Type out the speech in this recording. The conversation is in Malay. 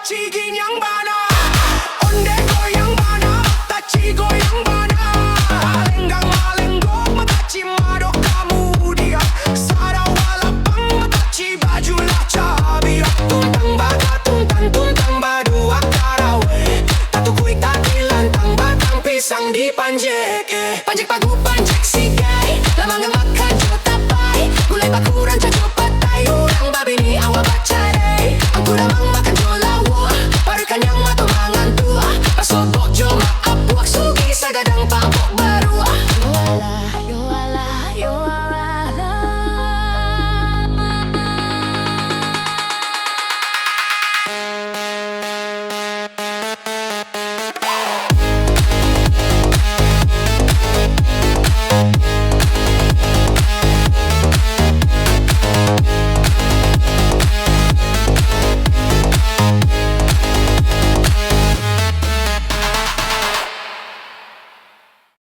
Cigin yang mana, onde goyang mana, taci goyang mana, lenggang malenggok, mataci madok kamu dia, sarawala pang mataci bajulah cabiak, tuntang bata tuntang badu akarawe, tatu kuik tati lantang batang pisang di panjek, panjek pagu panjek sigai, lamang makan jota pai, gulai bakuran caco patai, urang babini awa bacare, angku damang makan jolawo, parukan yang matang mangan tua, pasobok joma apuak sugi sagadang pabok baru. Yo ala, yo ala.